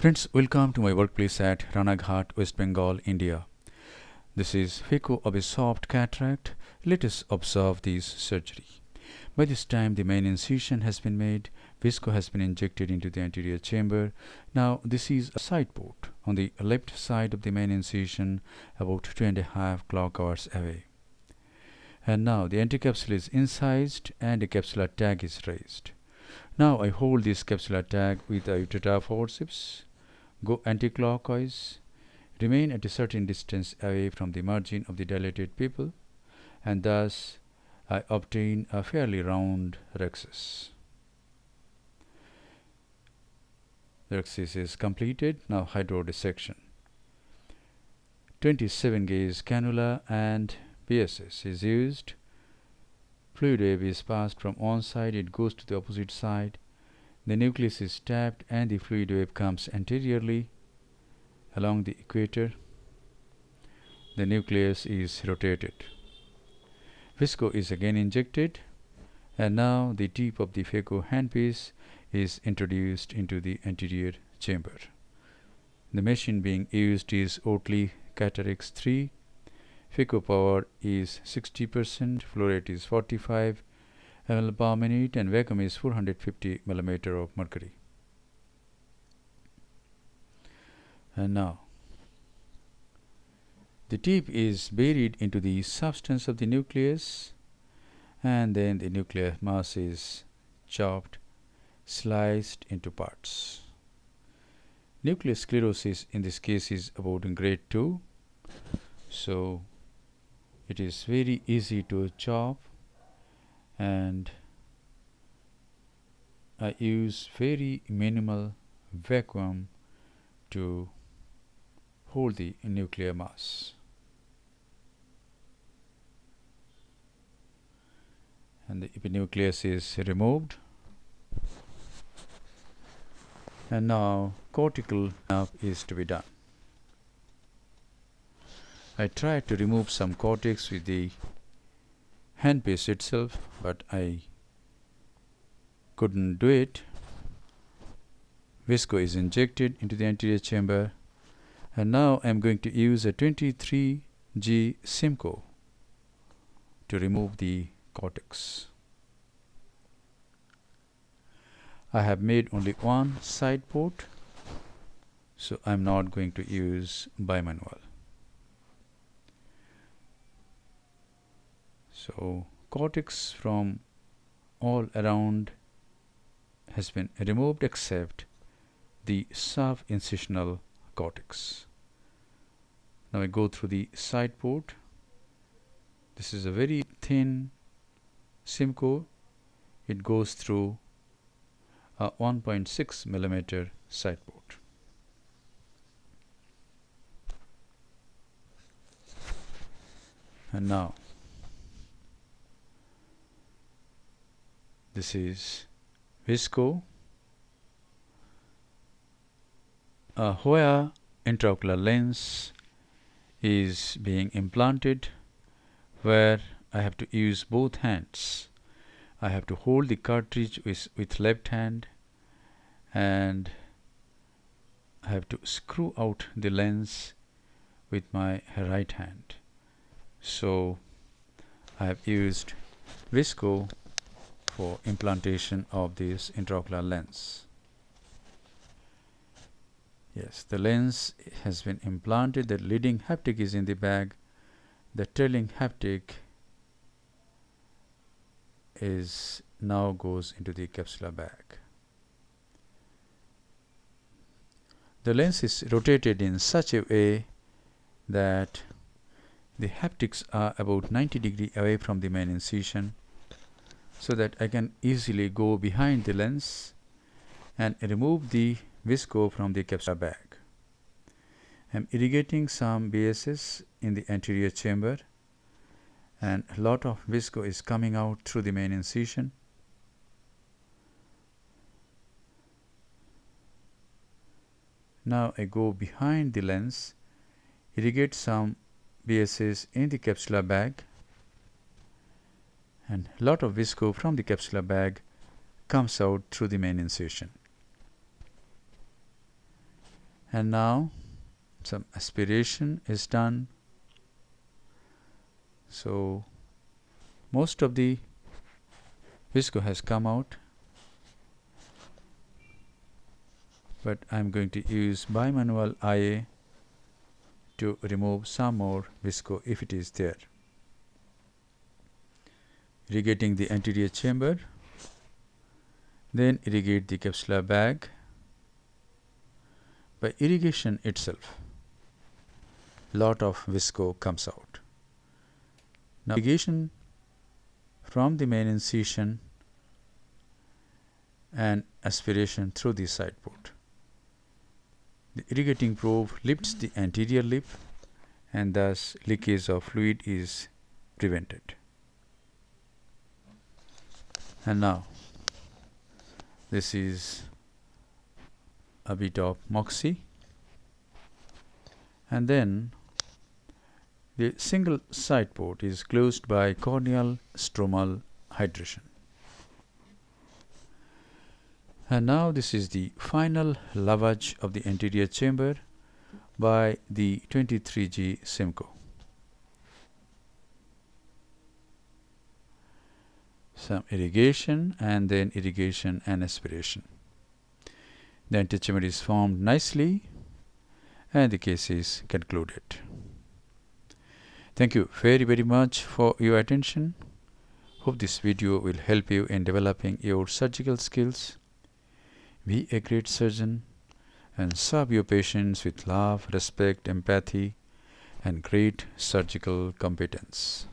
Friends, welcome to my workplace at Ranaghat, West Bengal, India. This is Phaco of a soft cataract. Let us observe this surgery. By this time, the main incision has been made. Visco has been injected into the anterior chamber. Now, this is a side port on the left side of the main incision, about 2.5 clock hours away. And now the anticapsule is incised and the capsular tag is raised. Now I hold this capsular tag with a utata forceps, go anticlockwise, remain at a certain distance away from the margin of the dilated pupil, and thus I obtain a fairly round rhexis. The rhexis is completed. Now hydrodissection. 27 gauge cannula and BSS is used. Fluid wave is passed from one side, it goes to the opposite side. The nucleus is tapped and the fluid wave comes anteriorly along the equator. The nucleus is rotated. Visco is again injected, and now the tip of the Phaco handpiece is introduced into the anterior chamber. The machine being used is Ocular Cataract 3. Phaco power is 60%, flow rate is 45 ml per minute, and vacuum is 450 mm of mercury. And now the tip is buried into the substance of the nucleus, and then the nuclear mass is chopped, sliced into parts. Nuclear sclerosis in this case is about in grade 2, so it is very easy to chop, and I use very minimal vacuum to hold the nuclear mass. And the epinucleus is removed, and now cortical nerve is to be done. I tried to remove some cortex with the handpiece itself, but I couldn't do it. Visco is injected into the anterior chamber, and now I am going to use a 23G Simcoe to remove the cortex. I have made only one side port, so I am not going to use bimanual. So cortex from all around has been removed except the sub-incisional cortex. Now I go through the side port. This is a very thin Simcoe. It goes through a 1.6 mm side port. And now this is Visco, where intraocular lens is being implanted, where I have to use both hands. I have to hold the cartridge with left hand, and I have to screw out the lens with my right hand. So I have used Visco for implantation of this intraocular lens. Yes, the lens has been implanted. The leading haptic is in the bag. The trailing haptic is now goes into the capsular bag. The lens is rotated in such a way that the haptics are about 90 degrees away from the main incision, so that I can easily go behind the lens and remove the Visco from the capsular bag. I am irrigating some BSS in the anterior chamber, and a lot of Visco is coming out through the main incision. Now I go behind the lens, irrigate some BSS in the capsular bag, and a lot of Visco from the capsular bag comes out through the main incision. And now some aspiration is done. So most of the visco has come out, but I'm going to use bimanual IA to remove some more visco if it is there. Irrigating the anterior chamber, then irrigate the capsular bag. By irrigation itself, lot of visco comes out. Now irrigation from the main incision and aspiration through the side port. The irrigating probe lifts the anterior lip and thus leakage of fluid is prevented. And now this is a bit of moxie, and then the single side port is closed by corneal stromal hydration. And now this is the final lavage of the anterior chamber by the 23G Simcoe. Some irrigation and then irrigation and aspiration. The anterior chamber is formed nicely and the case is concluded. Thank you very much for your attention. Hope this video will help you in developing your surgical skills. Be a great surgeon and serve your patients with love, respect, empathy, and great surgical competence.